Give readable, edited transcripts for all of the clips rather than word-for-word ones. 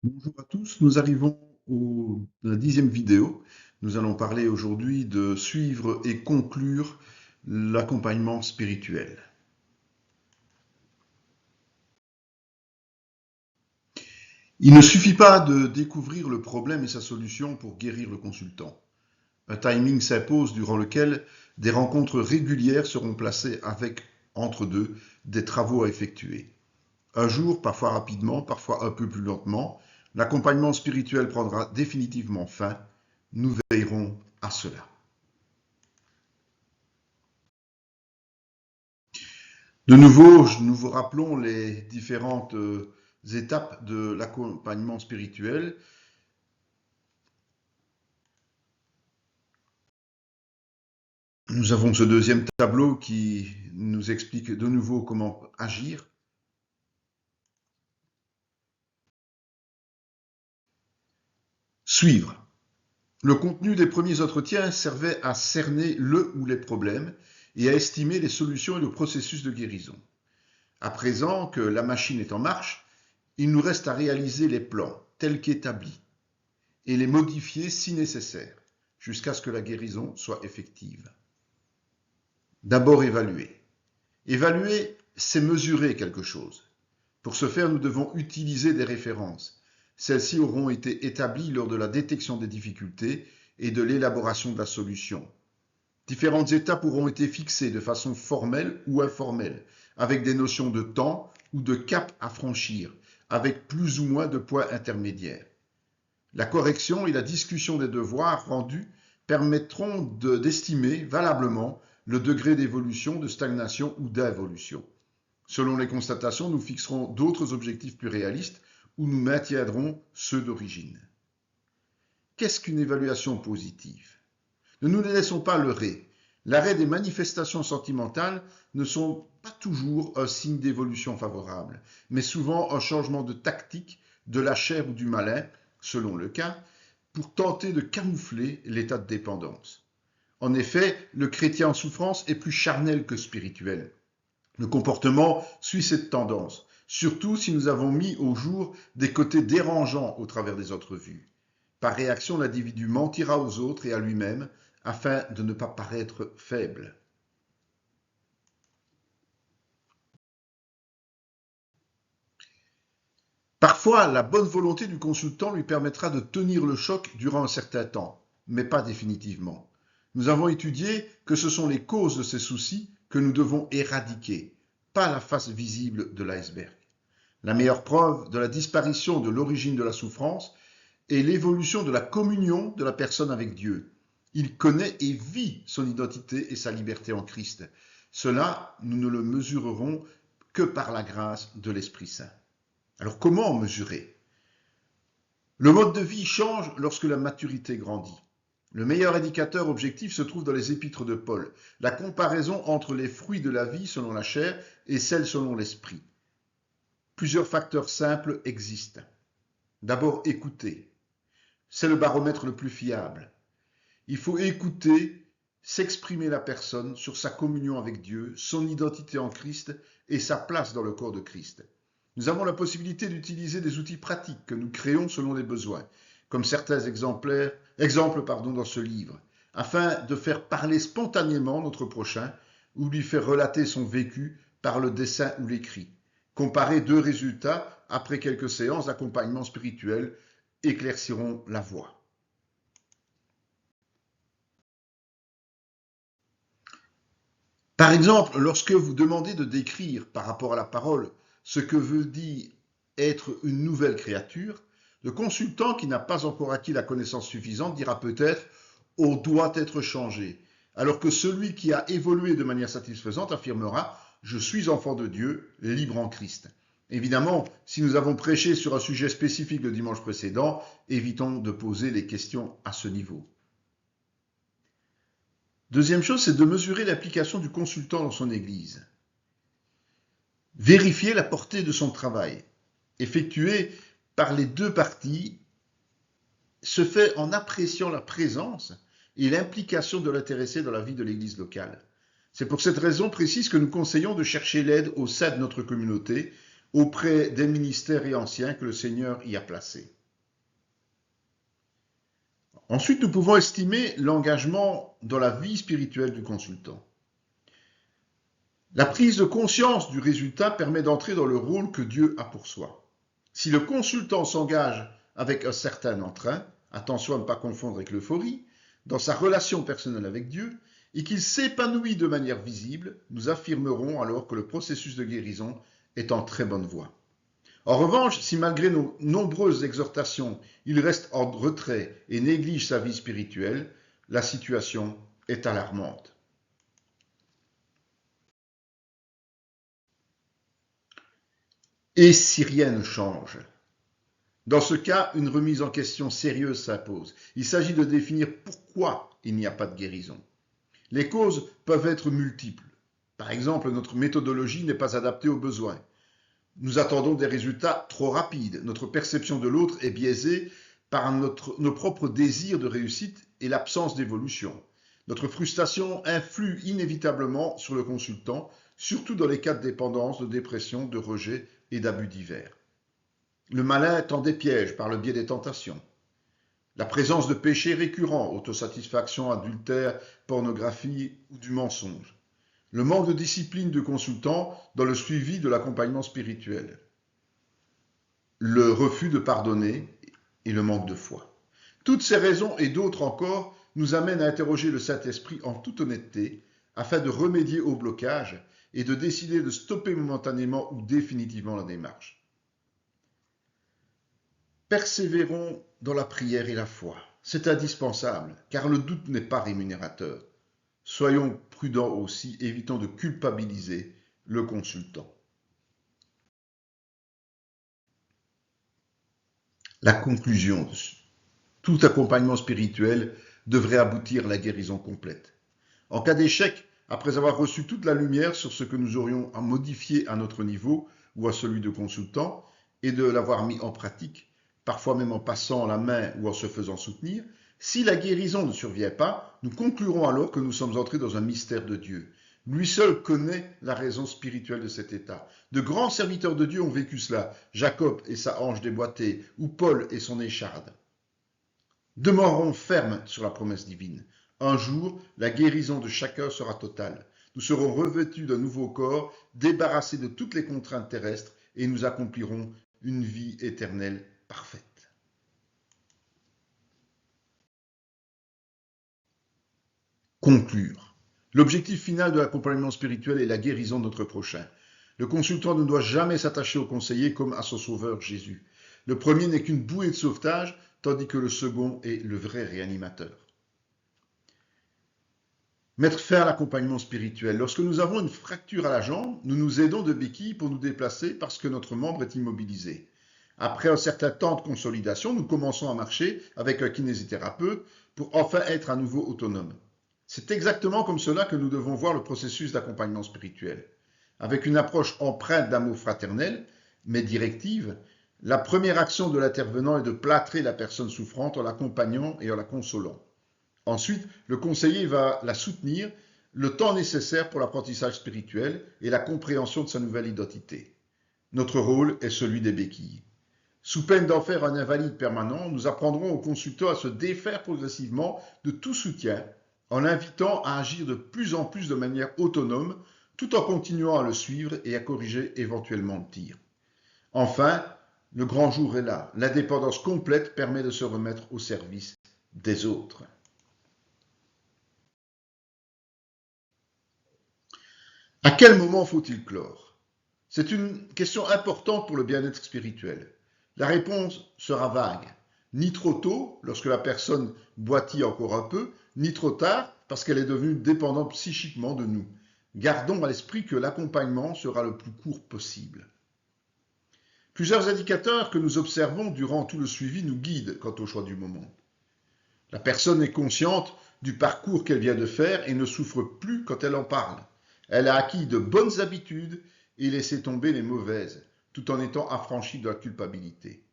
Bonjour à tous, nous arrivons à la 10e vidéo. Nous allons parler aujourd'hui de suivre et conclure l'accompagnement spirituel. Il ne suffit pas de découvrir le problème et sa solution pour guérir le consultant. Un timing s'impose durant lequel des rencontres régulières seront placées avec, entre deux, des travaux à effectuer. Un jour, parfois rapidement, parfois un peu plus lentement, l'accompagnement spirituel prendra définitivement fin. Nous veillerons à cela. De nouveau, nous vous rappelons les différentes étapes de l'accompagnement spirituel. Nous avons ce deuxième tableau qui nous explique de nouveau comment agir. Suivre. Le contenu des premiers entretiens servait à cerner le ou les problèmes et à estimer les solutions et le processus de guérison. À présent que la machine est en marche, il nous reste à réaliser les plans tels qu'établis et les modifier si nécessaire, jusqu'à ce que la guérison soit effective. D'abord évaluer. Évaluer, c'est mesurer quelque chose. Pour ce faire, nous devons utiliser des références. Celles-ci auront été établies lors de la détection des difficultés et de l'élaboration de la solution. Différentes étapes auront été fixées de façon formelle ou informelle, avec des notions de temps ou de cap à franchir, avec plus ou moins de points intermédiaires. La correction et la discussion des devoirs rendus permettront d'estimer valablement le degré d'évolution, de stagnation ou d'involution. Selon les constatations, nous fixerons d'autres objectifs plus réalistes ou nous maintiendrons ceux d'origine. Qu'est-ce qu'une évaluation positive? Ne nous laissons pas leurrer. L'arrêt des manifestations sentimentales ne sont pas toujours un signe d'évolution favorable, mais souvent un changement de tactique, de la chair ou du malin, selon le cas, pour tenter de camoufler l'état de dépendance. En effet, le chrétien en souffrance est plus charnel que spirituel. Le comportement suit cette tendance, surtout si nous avons mis au jour des côtés dérangeants au travers des autres vues. Par réaction, l'individu mentira aux autres et à lui-même afin de ne pas paraître faible. Parfois, la bonne volonté du consultant lui permettra de tenir le choc durant un certain temps, mais pas définitivement. Nous avons étudié que ce sont les causes de ces soucis que nous devons éradiquer, pas la face visible de l'iceberg. La meilleure preuve de la disparition de l'origine de la souffrance est l'évolution de la communion de la personne avec Dieu. Il connaît et vit son identité et sa liberté en Christ. Cela, nous ne le mesurerons que par la grâce de l'Esprit Saint. Alors comment mesurer? Le mode de vie change lorsque la maturité grandit. Le meilleur indicateur objectif se trouve dans les épîtres de Paul, la comparaison entre les fruits de la vie selon la chair et celles selon l'esprit. Plusieurs facteurs simples existent. D'abord, écouter. C'est le baromètre le plus fiable. Il faut écouter, s'exprimer la personne sur sa communion avec Dieu, son identité en Christ et sa place dans le corps de Christ. Nous avons la possibilité d'utiliser des outils pratiques que nous créons selon les besoins, comme certains exemples dans ce livre, afin de faire parler spontanément notre prochain ou lui faire relater son vécu par le dessin ou l'écrit. Comparer deux résultats après quelques séances d'accompagnement spirituel éclairciront la voie. Par exemple, lorsque vous demandez de décrire par rapport à la parole ce que veut dire être une nouvelle créature, le consultant qui n'a pas encore acquis la connaissance suffisante dira peut-être « on doit être changé », alors que celui qui a évolué de manière satisfaisante affirmera « je suis enfant de Dieu, libre en Christ ». Évidemment, si nous avons prêché sur un sujet spécifique le dimanche précédent, évitons de poser les questions à ce niveau. Deuxième chose, c'est de mesurer l'application du consultant dans son église. Vérifier la portée de son travail, effectué par les deux parties, se fait en appréciant la présence et l'implication de l'intéressé dans la vie de l'église locale. C'est pour cette raison précise que nous conseillons de chercher l'aide au sein de notre communauté, auprès des ministères et anciens que le Seigneur y a placés. Ensuite, nous pouvons estimer l'engagement dans la vie spirituelle du consultant. La prise de conscience du résultat permet d'entrer dans le rôle que Dieu a pour soi. Si le consultant s'engage avec un certain entrain, attention à ne pas confondre avec l'euphorie, dans sa relation personnelle avec Dieu, et qu'il s'épanouit de manière visible, nous affirmerons alors que le processus de guérison est en très bonne voie. En revanche, si malgré nos nombreuses exhortations, il reste en retrait et néglige sa vie spirituelle, la situation est alarmante. Et si rien ne change? Dans ce cas, une remise en question sérieuse s'impose. Il s'agit de définir pourquoi il n'y a pas de guérison. Les causes peuvent être multiples. Par exemple, notre méthodologie n'est pas adaptée aux besoins. Nous attendons des résultats trop rapides. Notre perception de l'autre est biaisée par nos propres désirs de réussite et l'absence d'évolution. Notre frustration influe inévitablement sur le consultant, surtout dans les cas de dépendance, de dépression, de rejet et d'abus divers. Le malin tend des pièges par le biais des tentations. La présence de péchés récurrents, autosatisfaction, adultère, pornographie ou du mensonge. Le manque de discipline du consultant dans le suivi de l'accompagnement spirituel. Le refus de pardonner et le manque de foi. Toutes ces raisons et d'autres encore nous amènent à interroger le Saint-Esprit en toute honnêteté afin de remédier au blocage et de décider de stopper momentanément ou définitivement la démarche. Persévérons dans la prière et la foi. C'est indispensable, car le doute n'est pas rémunérateur. Soyons prudents aussi, évitons de culpabiliser le consultant. La conclusion: tout accompagnement spirituel devrait aboutir à la guérison complète. En cas d'échec, après avoir reçu toute la lumière sur ce que nous aurions à modifier à notre niveau ou à celui de consultant, et de l'avoir mis en pratique, parfois même en passant la main ou en se faisant soutenir, si la guérison ne survient pas, nous conclurons alors que nous sommes entrés dans un mystère de Dieu. Lui seul connaît la raison spirituelle de cet état. De grands serviteurs de Dieu ont vécu cela, Jacob et sa hanche déboîtée, ou Paul et son écharde. Demeurons fermes sur la promesse divine. Un jour, la guérison de chacun sera totale. Nous serons revêtus d'un nouveau corps, débarrassés de toutes les contraintes terrestres, et nous accomplirons une vie éternelle parfaite. Conclure. L'objectif final de l'accompagnement spirituel est la guérison de notre prochain. Le consultant ne doit jamais s'attacher au conseiller comme à son sauveur Jésus. Le premier n'est qu'une bouée de sauvetage, tandis que le second est le vrai réanimateur. Mettre fin à l'accompagnement spirituel. Lorsque nous avons une fracture à la jambe, nous nous aidons de béquilles pour nous déplacer parce que notre membre est immobilisé. Après un certain temps de consolidation, nous commençons à marcher avec un kinésithérapeute pour enfin être à nouveau autonome. C'est exactement comme cela que nous devons voir le processus d'accompagnement spirituel. Avec une approche empreinte d'amour fraternel, mais directive, la première action de l'intervenant est de plâtrer la personne souffrante en l'accompagnant et en la consolant. Ensuite, le conseiller va la soutenir le temps nécessaire pour l'apprentissage spirituel et la compréhension de sa nouvelle identité. Notre rôle est celui des béquilles. Sous peine d'en faire un invalide permanent, nous apprendrons au consultant à se défaire progressivement de tout soutien en l'invitant à agir de plus en plus de manière autonome tout en continuant à le suivre et à corriger éventuellement le tir. Enfin, le grand jour est là. L'indépendance complète permet de se remettre au service des autres. À quel moment faut-il clore? C'est une question importante pour le bien-être spirituel. La réponse sera vague. Ni trop tôt, lorsque la personne boitille encore un peu, ni trop tard, parce qu'elle est devenue dépendante psychiquement de nous. Gardons à l'esprit que l'accompagnement sera le plus court possible. Plusieurs indicateurs que nous observons durant tout le suivi nous guident quant au choix du moment. La personne est consciente du parcours qu'elle vient de faire et ne souffre plus quand elle en parle. Elle a acquis de bonnes habitudes et laissé tomber les mauvaises, tout en étant affranchie de la culpabilité.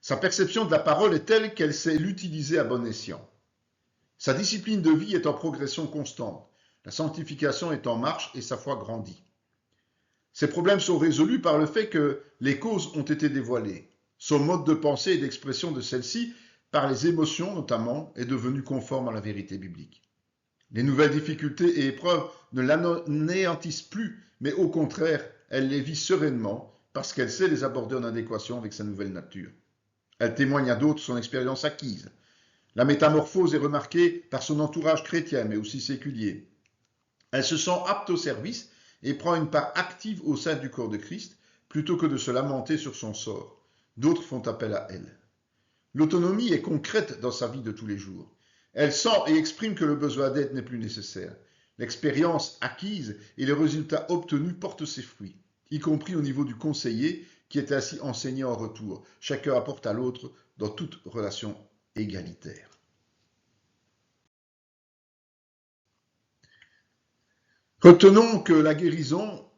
Sa perception de la parole est telle qu'elle sait l'utiliser à bon escient. Sa discipline de vie est en progression constante. La sanctification est en marche et sa foi grandit. Ces problèmes sont résolus par le fait que les causes ont été dévoilées. Son mode de pensée et d'expression de celle-ci par les émotions notamment, est devenue conforme à la vérité biblique. Les nouvelles difficultés et épreuves ne l'anéantissent plus, mais au contraire, elle les vit sereinement parce qu'elle sait les aborder en adéquation avec sa nouvelle nature. Elle témoigne à d'autres son expérience acquise. La métamorphose est remarquée par son entourage chrétien, mais aussi séculier. Elle se sent apte au service et prend une part active au sein du corps de Christ, plutôt que de se lamenter sur son sort. D'autres font appel à elle. L'autonomie est concrète dans sa vie de tous les jours. Elle sent et exprime que le besoin d'aide n'est plus nécessaire. L'expérience acquise et les résultats obtenus portent ses fruits, y compris au niveau du conseiller qui est ainsi enseigné en retour. Chacun apporte à l'autre dans toute relation égalitaire. Retenons que la guérison,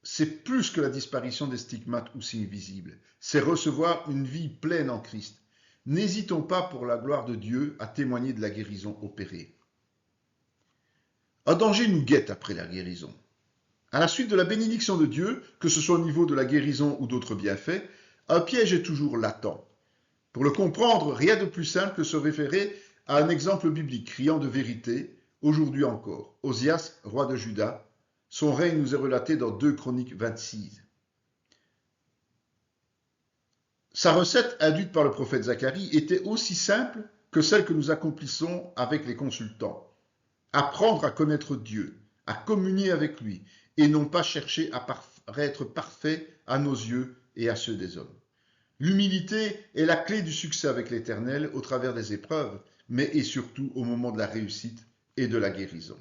c'est plus que la disparition des stigmates ou signes visibles. C'est recevoir une vie pleine en Christ. N'hésitons pas pour la gloire de Dieu à témoigner de la guérison opérée. Un danger nous guette après la guérison. À la suite de la bénédiction de Dieu, que ce soit au niveau de la guérison ou d'autres bienfaits, un piège est toujours latent. Pour le comprendre, rien de plus simple que se référer à un exemple biblique criant de vérité, aujourd'hui encore. Osias, roi de Juda, son règne nous est relaté dans 2 Chroniques 26. Sa recette induite par le prophète Zacharie était aussi simple que celle que nous accomplissons avec les consultants. Apprendre à connaître Dieu, à communier avec lui, et non pas chercher à paraître parfait à nos yeux et à ceux des hommes. L'humilité est la clé du succès avec l'Éternel au travers des épreuves, mais et surtout au moment de la réussite et de la guérison.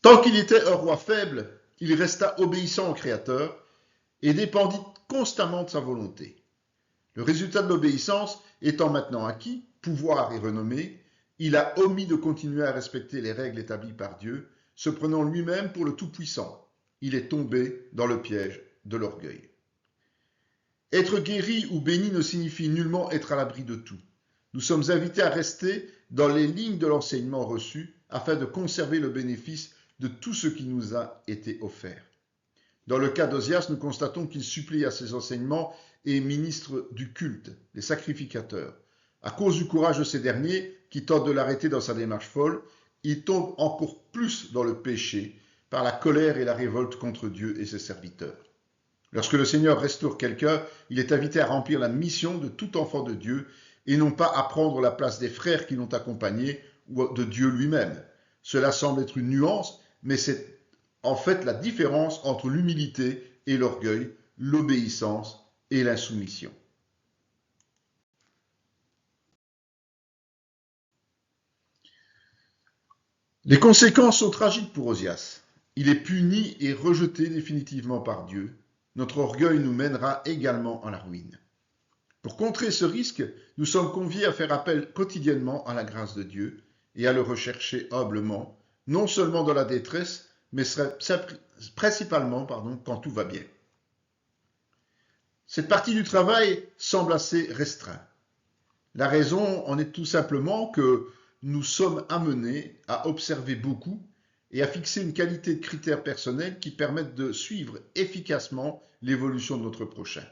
Tant qu'il était un roi faible, il resta obéissant au Créateur et dépendit constamment de sa volonté. Le résultat de l'obéissance étant maintenant acquis, pouvoir et renommée, il a omis de continuer à respecter les règles établies par Dieu, se prenant lui-même pour le Tout-Puissant. Il est tombé dans le piège de l'orgueil. Être guéri ou béni ne signifie nullement être à l'abri de tout. Nous sommes invités à rester dans les lignes de l'enseignement reçu afin de conserver le bénéfice de tout ce qui nous a été offert. Dans le cas d'Osias, nous constatons qu'il supplie à ses enseignements et ministres du culte, les sacrificateurs. À cause du courage de ces derniers, qui tentent de l'arrêter dans sa démarche folle, il tombe encore plus dans le péché par la colère et la révolte contre Dieu et ses serviteurs. Lorsque le Seigneur restaure quelqu'un, il est invité à remplir la mission de tout enfant de Dieu et non pas à prendre la place des frères qui l'ont accompagné ou de Dieu lui-même. Cela semble être une nuance, mais c'est en fait la différence entre l'humilité et l'orgueil, l'obéissance et l'insoumission. Les conséquences sont tragiques pour Osias. Il est puni et rejeté définitivement par Dieu. Notre orgueil nous mènera également à la ruine. Pour contrer ce risque, nous sommes conviés à faire appel quotidiennement à la grâce de Dieu et à le rechercher humblement, non seulement dans la détresse, mais principalement quand tout va bien. Cette partie du travail semble assez restreinte. La raison en est tout simplement que nous sommes amenés à observer beaucoup et à fixer une qualité de critères personnels qui permettent de suivre efficacement l'évolution de notre prochain.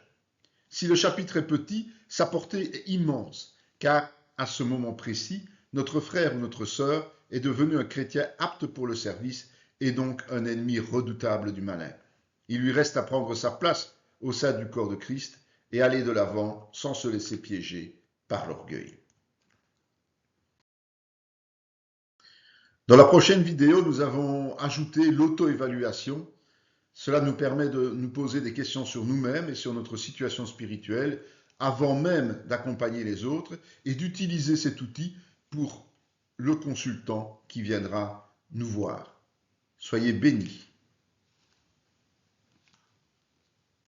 Si le chapitre est petit, sa portée est immense, car à ce moment précis, notre frère ou notre sœur est devenu un chrétien apte pour le service et donc un ennemi redoutable du malin. Il lui reste à prendre sa place au sein du corps de Christ et aller de l'avant sans se laisser piéger par l'orgueil. Dans la prochaine vidéo, nous avons ajouté l'auto-évaluation. Cela nous permet de nous poser des questions sur nous-mêmes et sur notre situation spirituelle avant même d'accompagner les autres et d'utiliser cet outil pour le consultant qui viendra nous voir. Soyez bénis.